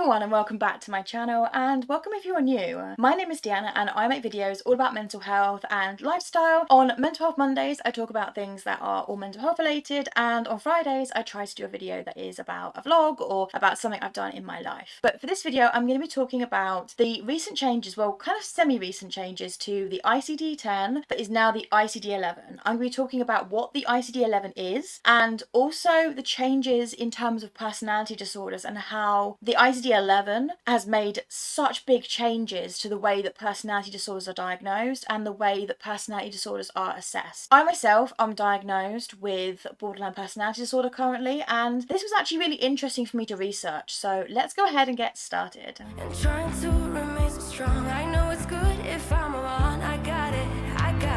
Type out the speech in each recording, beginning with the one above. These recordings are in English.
everyone and welcome back to my channel, and welcome if you are new. My name is Deanna and I make videos all about mental health and lifestyle. On Mental Health Mondays I talk about things that are all mental health related, and on Fridays I try to do a video that is about a vlog or about something I've done in my life. But for this video I'm going to be talking about the recent changes, well kind of semi-recent changes to the ICD-10 that is now the ICD-11. I'm going to be talking about what the ICD-11 is and also the changes in terms of personality disorders and how the ICD-11 has made such big changes to the way that personality disorders are diagnosed and the way that personality disorders are assessed. I myself am diagnosed with borderline personality disorder currently, and this was actually really interesting for me to research, so let's go ahead and get started. And trying to remain so strong, I know it's good if I'm wrong. I gotta go,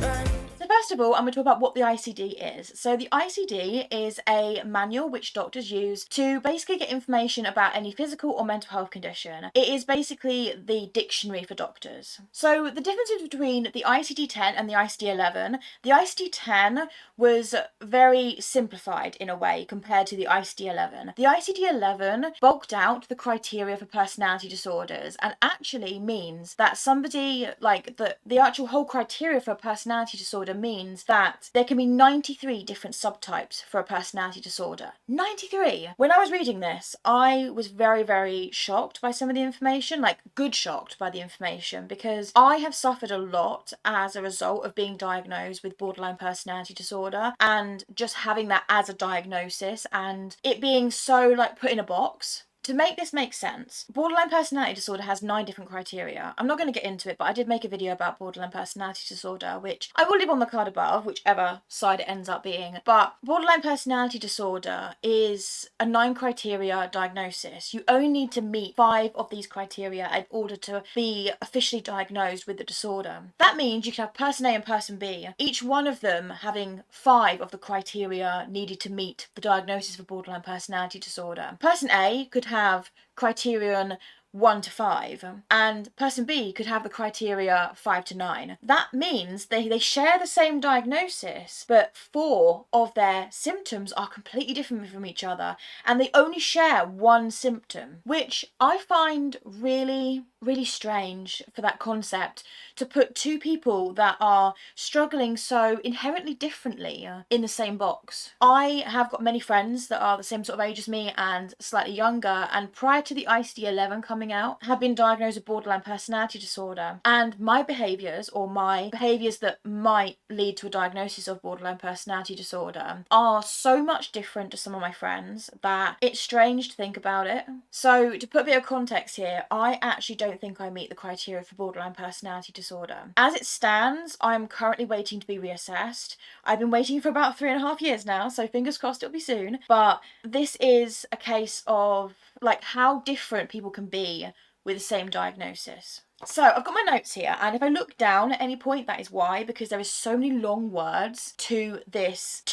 run. So first of all, I'm going to talk about what the ICD is. So the ICD is a manual which doctors use to basically get information about any physical or mental health condition. It is basically the dictionary for doctors. So the differences between the ICD-10 and the ICD-11, the ICD-10 was very simplified in a way compared to the ICD-11. The ICD-11 bulked out the criteria for personality disorders and actually means that somebody, like the actual whole criteria for a personality disorder means that there can be 93 different subtypes for a personality disorder. 93! When I was reading this, I was very, very shocked by some of the information, like good shocked by the information, because I have suffered a lot as a result of being diagnosed with borderline personality disorder and just having that as a diagnosis and it being so like put in a box. To make this make sense, borderline personality disorder has 9 different criteria. I'm not going to get into it, but I did make a video about borderline personality disorder, which I will leave on the card above, whichever side it ends up being. But borderline personality disorder is a 9 criteria diagnosis. You only need to meet 5 of these criteria in order to be officially diagnosed with the disorder. That means you can have person A and person B, each one of them having 5 of the criteria needed to meet the diagnosis for borderline personality disorder. Person A could have criterion 1 to 5 and person B could have the criteria 5 to 9. That means they share the same diagnosis, but 4 of their symptoms are completely different from each other and they only share 1 symptom, which I find really strange for that concept, to put 2 people that are struggling so inherently differently in the same box. I have got many friends that are the same sort of age as me and slightly younger, and prior to the ICD-11 coming out have been diagnosed with borderline personality disorder, and my behaviours that might lead to a diagnosis of borderline personality disorder are so much different to some of my friends that it's strange to think about it. So to put a bit of context here, I actually don't think I meet the criteria for borderline personality disorder. As it stands, I'm currently waiting to be reassessed. I've been waiting for about 3.5 years now, so fingers crossed it'll be soon. But this is a case of like how different people can be with the same diagnosis. So I've got my notes here, and if I look down at any point, that is why, because there is so many long words to this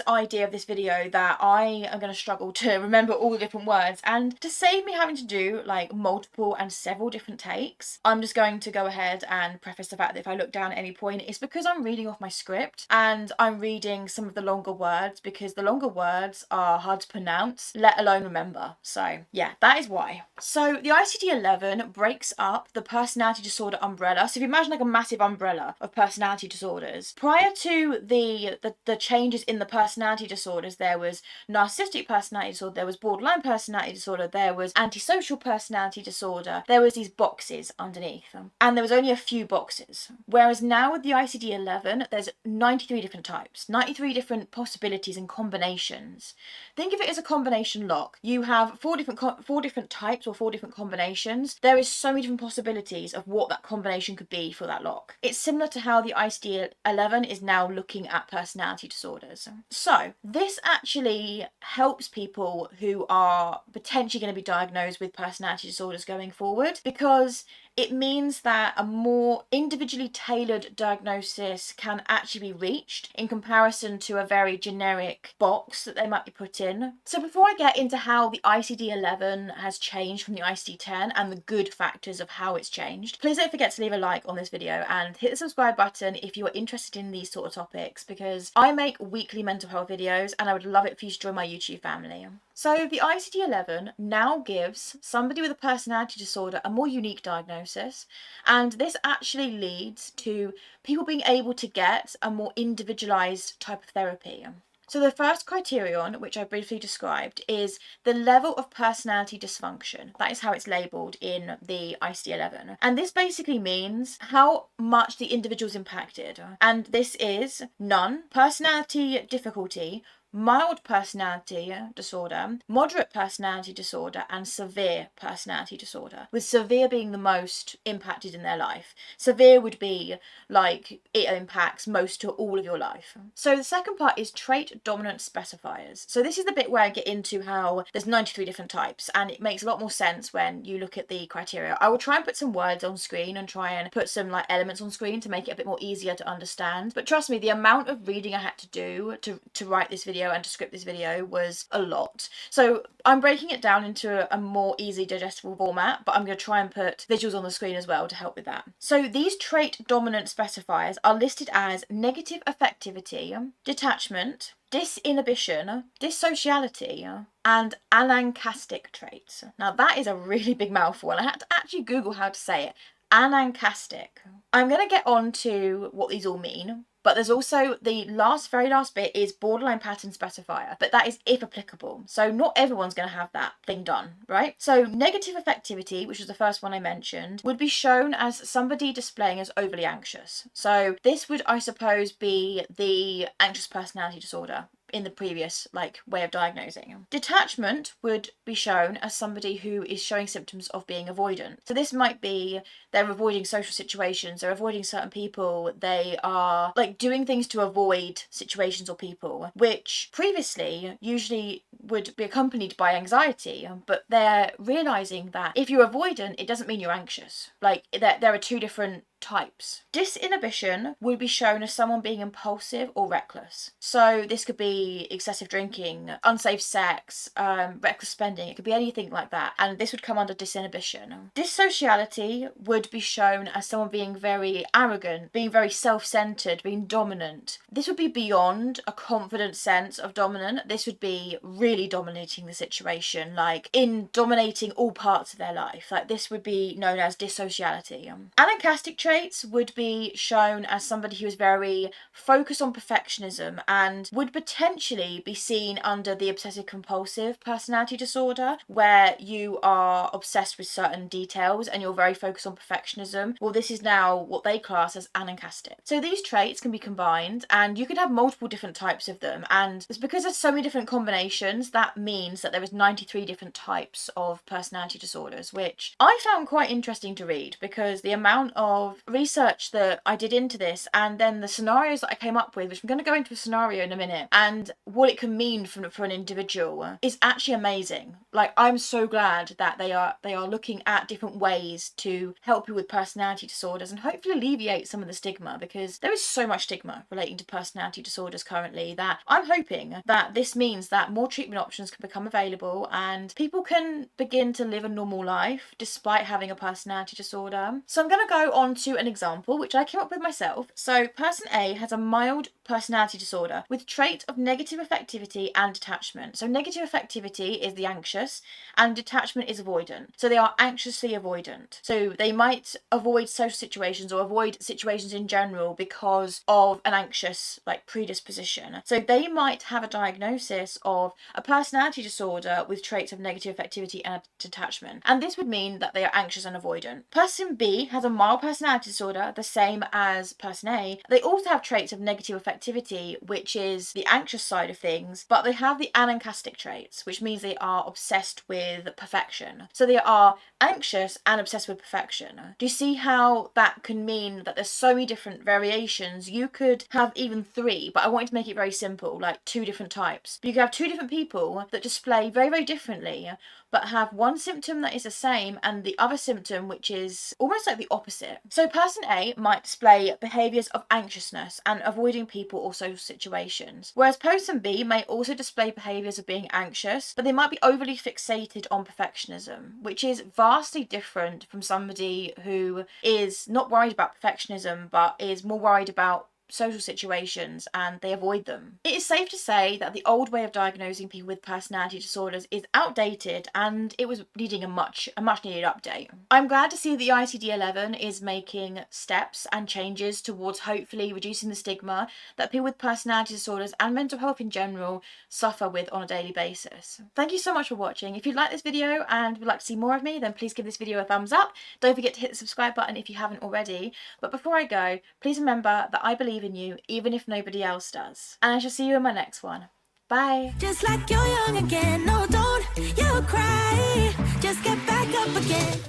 idea of this video that I am going to struggle to remember all the different words. And to save me having to do like multiple and several different takes, I'm just going to go ahead and preface the fact that if I look down at any point, it's because I'm reading off my script and I'm reading some of the longer words, because the longer words are hard to pronounce, let alone remember. So yeah, that is why. So the ICD-11 breaks up the personality disorder umbrella. So if you imagine like a massive umbrella of personality disorders, prior to the changes in the personality disorders, there was narcissistic personality disorder, there was borderline personality disorder, there was antisocial personality disorder, there was these boxes underneath them, and there was only a few boxes. Whereas now with the ICD-11, there's 93 different types, 93 different possibilities and combinations. Think of it as a combination lock. You have 4 different types or 4 different combinations. There is so many different possibilities of what that combination could be for that lock. It's similar to how the ICD-11 is now looking at personality disorders. So this actually helps people who are potentially going to be diagnosed with personality disorders going forward, because it means that a more individually tailored diagnosis can actually be reached in comparison to a very generic box that they might be put in. So before I get into how the ICD-11 has changed from the ICD-10 and the good factors of how it's changed, please don't forget to leave a like on this video and hit the subscribe button if you are interested in these sort of topics, because I make weekly mental health videos and I would love it for you to join my YouTube family. So the ICD-11 now gives somebody with a personality disorder a more unique diagnosis, and this actually leads to people being able to get a more individualised type of therapy. So the first criterion, which I briefly described, is the level of personality dysfunction. That is how it's labelled in the ICD-11. And this basically means how much the individual is impacted. And this is none, personality difficulty, mild personality disorder, moderate personality disorder, and severe personality disorder, with severe being the most impacted in their life. Severe would be like it impacts most to all of your life. So the second part is trait dominant specifiers. So this is the bit where I get into how there's 93 different types, and it makes a lot more sense when you look at the criteria. I will try and put some words on screen and try and put some like elements on screen to make it a bit more easier to understand. But trust me, the amount of reading I had to do to write this video and to script this video was a lot. So I'm breaking it down into a more easy digestible format, but I'm going to try and put visuals on the screen as well to help with that. So these trait dominant specifiers are listed as negative affectivity, detachment, disinhibition, dissociality, and anancastic traits. Now that is a really big mouthful and I had to actually Google how to say it. Anancastic. I'm going to get on to what these all mean. But there's also the very last bit is borderline pattern specifier, but that is if applicable. So not everyone's going to have that thing done, right? So negative affectivity, which was the first one I mentioned, would be shown as somebody displaying as overly anxious. So this would, I suppose, be the anxious personality disorder in the previous way of diagnosing. Detachment would be shown as somebody who is showing symptoms of being avoidant. So this might be they're avoiding social situations, they're avoiding certain people, they are doing things to avoid situations or people, which previously usually would be accompanied by anxiety, but they're realizing that if you're avoidant, it doesn't mean you're anxious. There are two different types. Disinhibition would be shown as someone being impulsive or reckless. So this could be excessive drinking, unsafe sex, reckless spending, it could be anything like that, and this would come under disinhibition. Dissociality would be shown as someone being very arrogant, being very self-centered, being dominant. This would be beyond a confident sense of dominant. This would be really dominating the situation, in dominating all parts of their life. This would be known as dissociality. Anancastic traits would be shown as somebody who is very focused on perfectionism and would potentially be seen under the obsessive compulsive personality disorder, where you are obsessed with certain details and you're very focused on perfectionism. Well, this is now what they class as anancastic. So these traits can be combined and you could have multiple different types of them, and it's because there's so many different combinations that means that there is 93 different types of personality disorders, which I found quite interesting to read because the amount of research that I did into this and then the scenarios that I came up with, which I'm going to go into a scenario in a minute, and what it can mean for an individual is actually amazing. I'm so glad that they are looking at different ways to help you with personality disorders and hopefully alleviate some of the stigma, because there is so much stigma relating to personality disorders currently that I'm hoping that this means that more treatment options can become available and people can begin to live a normal life despite having a personality disorder. So I'm going to go on to an example which I came up with myself. So person A has a mild personality disorder with trait of negative affectivity and detachment. So negative affectivity is the anxious and detachment is avoidant. So they are anxiously avoidant. So they might avoid social situations or avoid situations in general because of an anxious predisposition. So they might have a diagnosis of a personality disorder with traits of negative affectivity and detachment. And this would mean that they are anxious and avoidant. Person B has a mild personality personality disorder, the same as person A, they also have traits of negative affectivity, which is the anxious side of things, but they have the anancastic traits, which means they are obsessed with perfection. So they are anxious and obsessed with perfection. Do you see how that can mean that there's so many different variations? You could have even 3, but I wanted to make it very simple, like 2 different types. You could have 2 different people that display very, very differently, but have one symptom that is the same and the other symptom which is almost like the opposite. So person A might display behaviours of anxiousness and avoiding people or social situations, whereas person B may also display behaviours of being anxious, but they might be overly fixated on perfectionism, which is vastly different from somebody who is not worried about perfectionism but is more worried about social situations and they avoid them. It is safe to say that the old way of diagnosing people with personality disorders is outdated and it was needing a much needed update. I'm glad to see the ICD-11 is making steps and changes towards hopefully reducing the stigma that people with personality disorders and mental health in general suffer with on a daily basis. Thank you so much for watching. If you like this video and would like to see more of me, then please give this video a thumbs up. Don't forget to hit the subscribe button if you haven't already. But before I go, please remember that I believe in you even if nobody else does. And I shall see you in my next one. Bye. Just like you're young again, no, don't you cry. Just get back up again.